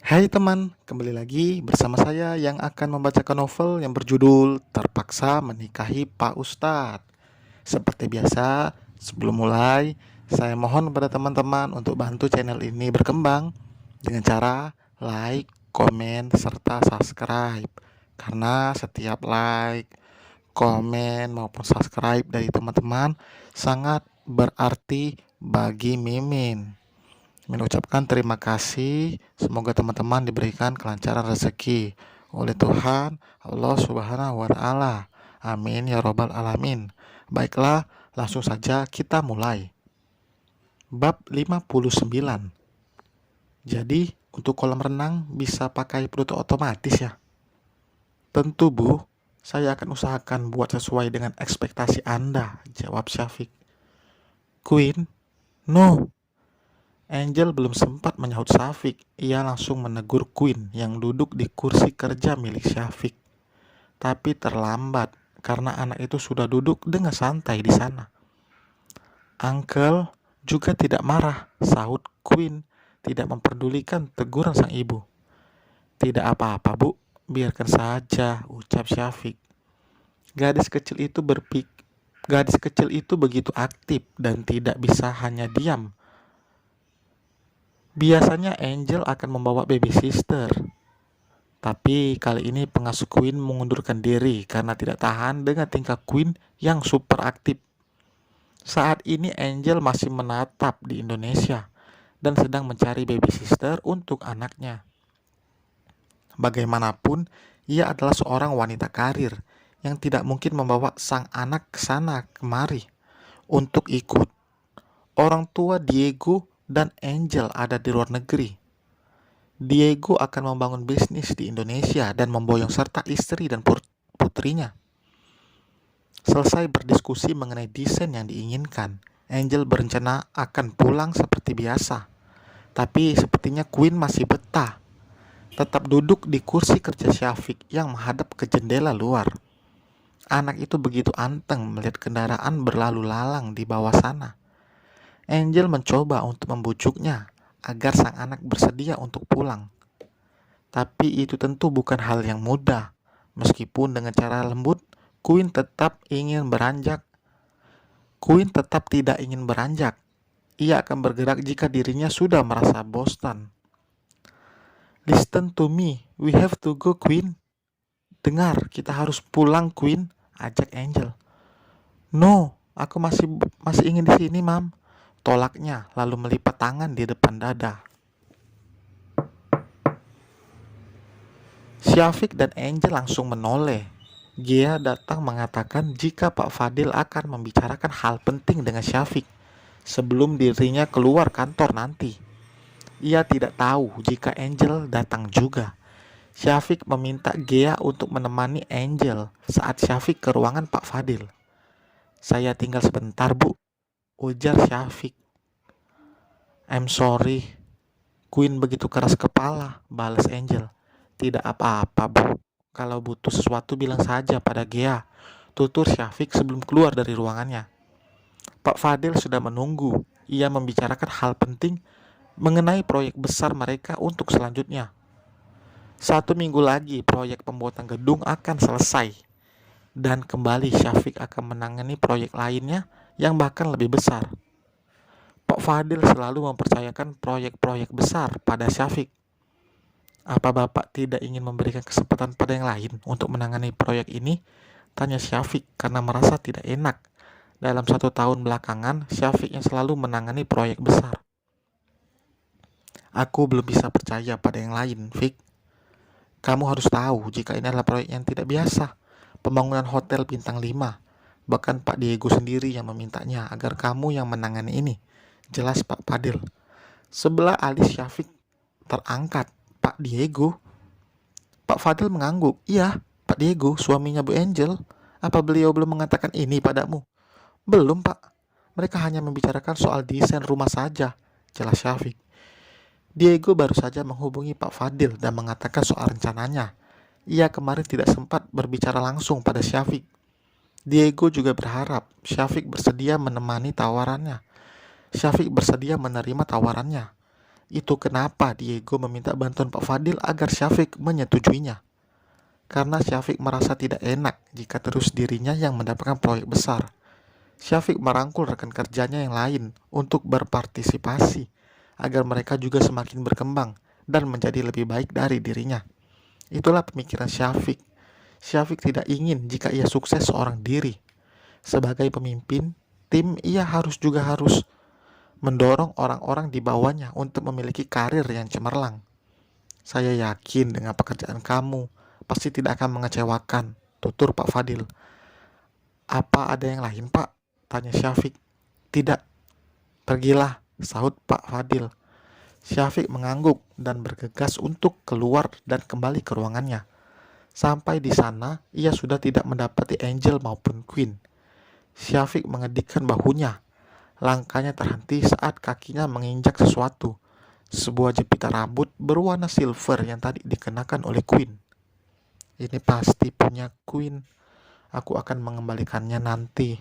Hai teman, kembali lagi bersama saya yang akan membacakan novel yang berjudul Terpaksa Menikahi Pak Ustadz. Seperti biasa, sebelum mulai, saya mohon kepada teman-teman untuk bantu channel ini berkembang dengan cara like, komen, serta subscribe. Karena setiap like, komen, maupun subscribe dari teman-teman sangat berarti bagi Mimin. Mengucapkan terima kasih. Semoga teman-teman diberikan kelancaran rezeki oleh Tuhan Allah Subhanahu wa taala. Amin ya robbal alamin. Baiklah, langsung saja kita mulai. Bab 59. Jadi, untuk kolam renang bisa pakai penutup otomatis ya? Tentu, Bu. Saya akan usahakan buat sesuai dengan ekspektasi Anda, jawab Syafiq. Queen? No. Angel belum sempat menyahut Syafiq, ia langsung menegur Queen yang duduk di kursi kerja milik Syafiq. Tapi terlambat, karena anak itu sudah duduk dengan santai di sana. Uncle juga tidak marah, sahut Queen, tidak memperdulikan teguran sang ibu. Tidak apa-apa, Bu, biarkan saja, ucap Syafiq. Gadis kecil itu begitu aktif dan tidak bisa hanya diam. Biasanya Angel akan membawa baby sister, tapi kali ini pengasuh Queen mengundurkan diri karena tidak tahan dengan tingkah Queen yang super aktif. Saat ini Angel masih menatap di Indonesia dan sedang mencari baby sister untuk anaknya. Bagaimanapun, ia adalah seorang wanita karir yang tidak mungkin membawa sang anak ke sana kemari untuk ikut. Orang tua Diego dan Angel ada di luar negeri. Diego akan membangun bisnis di Indonesia dan memboyong serta istri dan putrinya. Selesai berdiskusi mengenai desain yang diinginkan, Angel berencana akan pulang seperti biasa. Tapi sepertinya Queen masih betah, tetap duduk di kursi kerja Syafiq yang menghadap ke jendela luar. Anak itu begitu anteng melihat kendaraan berlalu lalang di bawah sana. Angel mencoba untuk membujuknya agar sang anak bersedia untuk pulang. Tapi itu tentu bukan hal yang mudah. Meskipun dengan cara lembut, Queen tetap tidak ingin beranjak. Ia akan bergerak jika dirinya sudah merasa bosan. Listen to me, we have to go, Queen. Dengar, kita harus pulang, Queen, ajak Angel. No, aku masih ingin di sini, Mam. Tolaknya, lalu melipat tangan di depan dada. Syafiq dan Angel langsung menoleh. Gia datang mengatakan jika Pak Fadil akan membicarakan hal penting dengan Syafiq sebelum dirinya keluar kantor nanti. Ia tidak tahu jika Angel datang juga. Syafiq meminta Gia untuk menemani Angel saat Syafiq ke ruangan Pak Fadil. Saya tinggal sebentar, Bu, ujar Syafiq. I'm sorry. Queen begitu keras kepala, balas Angel. Tidak apa-apa, Bu. Kalau butuh sesuatu bilang saja pada Gia, tutur Syafiq sebelum keluar dari ruangannya. Pak Fadil sudah menunggu. Ia membicarakan hal penting mengenai proyek besar mereka untuk selanjutnya. 1 minggu lagi proyek pembuatan gedung akan selesai. Dan kembali Syafiq akan menangani proyek lainnya yang bahkan lebih besar. Pak Fadil selalu mempercayakan proyek-proyek besar pada Syafiq. Apa Bapak tidak ingin memberikan kesempatan pada yang lain untuk menangani proyek ini? Tanya Syafiq karena merasa tidak enak. Dalam 1 tahun belakangan, Syafiq yang selalu menangani proyek besar. Aku belum bisa percaya pada yang lain, Fik. Kamu harus tahu jika ini adalah proyek yang tidak biasa. Pembangunan hotel bintang 5. Bahkan Pak Diego sendiri yang memintanya agar kamu yang menangani ini. Jelas Pak Fadil. Sebelah alis Syafiq terangkat. Pak Diego? Pak Fadil mengangguk. Iya, Pak Diego, suaminya Bu Angel. Apa beliau belum mengatakan ini padamu? Belum, Pak. Mereka hanya membicarakan soal desain rumah saja, jelas Syafiq. Diego baru saja menghubungi Pak Fadil dan mengatakan soal rencananya. Ia kemarin tidak sempat berbicara langsung pada Syafiq. Diego juga berharap Syafiq bersedia menerima tawarannya. Itu kenapa Diego meminta bantuan Pak Fadil agar Syafiq menyetujuinya. Karena Syafiq merasa tidak enak jika terus dirinya yang mendapatkan proyek besar. Syafiq merangkul rekan kerjanya yang lain untuk berpartisipasi agar mereka juga semakin berkembang dan menjadi lebih baik dari dirinya. Itulah pemikiran Syafiq. Syafiq tidak ingin jika ia sukses seorang diri. Sebagai pemimpin, tim ia harus mendorong orang-orang di bawahnya untuk memiliki karir yang cemerlang. Saya yakin dengan pekerjaan kamu pasti tidak akan mengecewakan, tutur Pak Fadil. Apa ada yang lain, Pak? Tanya Syafiq. Tidak, pergilah, sahut Pak Fadil. Syafiq mengangguk dan bergegas untuk keluar dan kembali ke ruangannya. Sampai di sana, ia sudah tidak mendapati Angel maupun Queen. Syafiq mengedikkan bahunya. Langkahnya terhenti saat kakinya menginjak sesuatu. Sebuah jepitan rambut berwarna silver yang tadi dikenakan oleh Queen. Ini pasti punya Queen. Aku akan mengembalikannya nanti.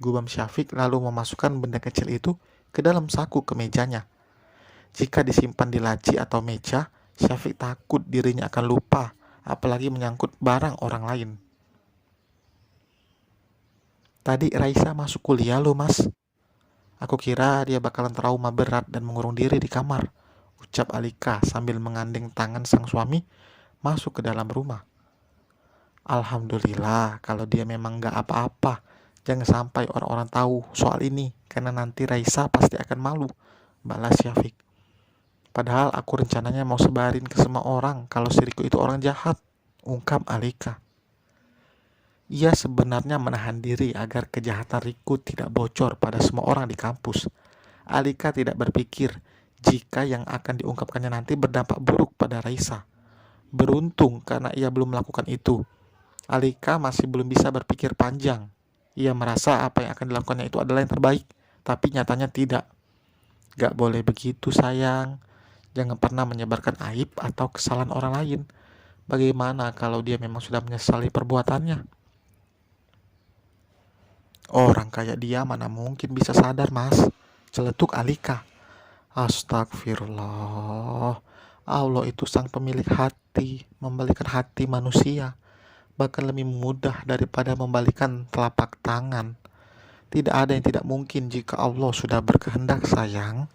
Gubam Syafiq lalu memasukkan benda kecil itu ke dalam saku kemejanya. Jika disimpan di laci atau meja, Syafiq takut dirinya akan lupa, apalagi menyangkut barang orang lain. Tadi Raisa masuk kuliah loh, Mas. Aku kira dia bakalan trauma berat dan mengurung diri di kamar, ucap Alika sambil mengandeng tangan sang suami masuk ke dalam rumah. Alhamdulillah kalau dia memang gak apa-apa. Jangan sampai orang-orang tahu soal ini, karena nanti Raisa pasti akan malu, balas Syafiq. Padahal aku rencananya mau sebarin ke semua orang kalau si Riko itu orang jahat, ungkap Alika. Ia sebenarnya menahan diri agar kejahatan Riko tidak bocor pada semua orang di kampus. Alika tidak berpikir jika yang akan diungkapkannya nanti berdampak buruk pada Raisa. Beruntung karena ia belum melakukan itu. Alika masih belum bisa berpikir panjang. Ia merasa apa yang akan dilakukannya itu adalah yang terbaik, tapi nyatanya tidak. Gak boleh begitu, sayang. Jangan pernah menyebarkan aib atau kesalahan orang lain. Bagaimana kalau dia memang sudah menyesali perbuatannya? Orang kayak dia mana mungkin bisa sadar, Mas, celetuk Alika. Astagfirullah. Allah itu sang pemilik hati, membalikan hati manusia. Bahkan lebih mudah daripada membalikan telapak tangan. Tidak ada yang tidak mungkin jika Allah sudah berkehendak, sayang.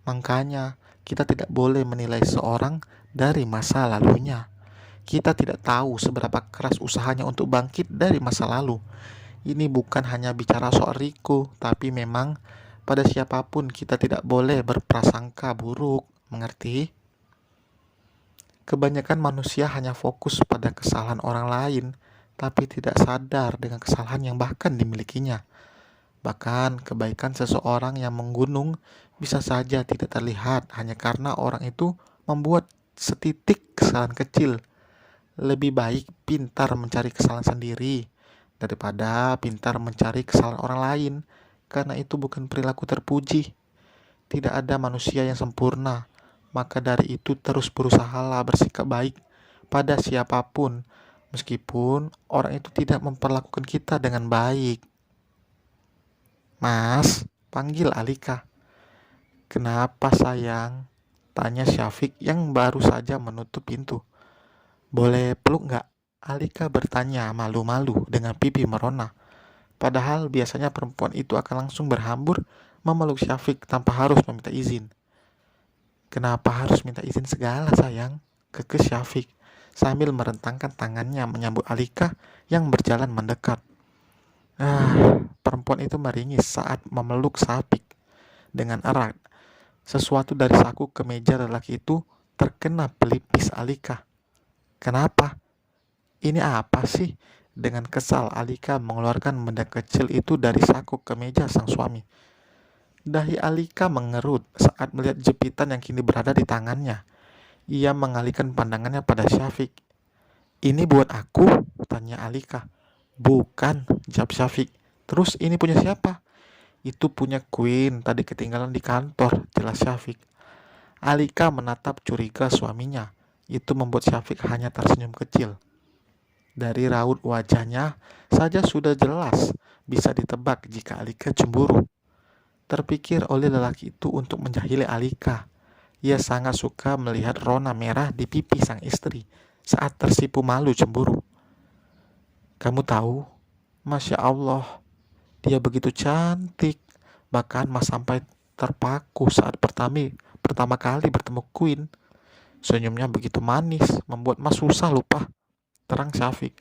Makanya, kita tidak boleh menilai seorang dari masa lalunya. Kita tidak tahu seberapa keras usahanya untuk bangkit dari masa lalu. Ini bukan hanya bicara soal Riko, tapi memang pada siapapun kita tidak boleh berprasangka buruk, mengerti? Kebanyakan manusia hanya fokus pada kesalahan orang lain, tapi tidak sadar dengan kesalahan yang bahkan dimilikinya. Bahkan kebaikan seseorang yang menggunung bisa saja tidak terlihat hanya karena orang itu membuat setitik kesalahan kecil. Lebih baik pintar mencari kesalahan sendiri daripada pintar mencari kesalahan orang lain, karena itu bukan perilaku terpuji. Tidak ada manusia yang sempurna, maka dari itu terus berusahalah bersikap baik pada siapapun, meskipun orang itu tidak memperlakukan kita dengan baik. Mas, panggil Alika. Kenapa, sayang? Tanya Syafiq yang baru saja menutup pintu. Boleh peluk nggak? Alika bertanya malu-malu dengan pipi merona. Padahal biasanya perempuan itu akan langsung berhambur memeluk Syafiq tanpa harus meminta izin. Kenapa harus minta izin segala, sayang? Kekeh Syafiq sambil merentangkan tangannya menyambut Alika yang berjalan mendekat. Perempuan itu meringis saat memeluk Syafiq dengan erat. Sesuatu dari saku kemeja lelaki itu terkena pelipis Alika. Kenapa? Ini apa sih? Dengan kesal Alika mengeluarkan benda kecil itu dari saku kemeja sang suami. Dahi Alika mengerut saat melihat jepitan yang kini berada di tangannya. Ia mengalihkan pandangannya pada Syafiq. Ini buat aku? Tanya Alika. Bukan, jawab Syafiq. Terus ini punya siapa? Itu punya Queen, tadi ketinggalan di kantor, jelas Syafiq. Alika menatap curiga suaminya. Itu membuat Syafiq hanya tersenyum kecil. Dari raut wajahnya saja sudah jelas bisa ditebak jika Alika cemburu. Terpikir oleh lelaki itu untuk menjahili Alika. Ia sangat suka melihat rona merah di pipi sang istri saat tersipu malu cemburu. Kamu tahu, Masya Allah, dia begitu cantik. Bahkan Mas sampai terpaku saat pertama kali bertemu Queen. Senyumnya begitu manis, membuat Mas susah lupa. Terang Syafiq.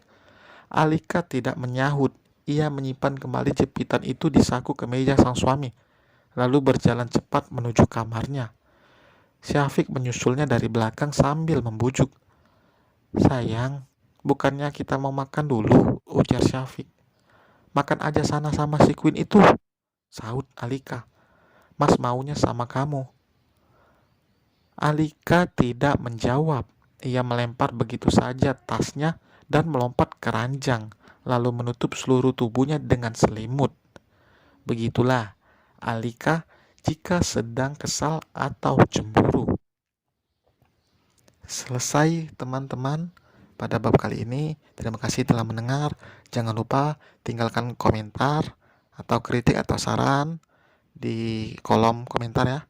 Alika tidak menyahut. Ia menyimpan kembali jepitan itu di saku kemeja sang suami, lalu berjalan cepat menuju kamarnya. Syafiq menyusulnya dari belakang sambil membujuk. Sayang, bukannya kita mau makan dulu, ujar Syafiq. Makan aja sana sama si Queen itu, sahut Alika. Mas maunya sama kamu. Alika tidak menjawab. Ia melempar begitu saja tasnya dan melompat ke ranjang, lalu menutup seluruh tubuhnya dengan selimut. Begitulah Alika jika sedang kesal atau cemburu. Selesai teman-teman pada bab kali ini. Terima kasih telah mendengar. Jangan lupa tinggalkan komentar atau kritik atau saran di kolom komentar ya.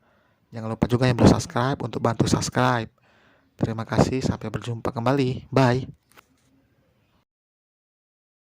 Jangan lupa juga yang belum subscribe untuk bantu subscribe. Terima kasih, sampai berjumpa kembali. Bye.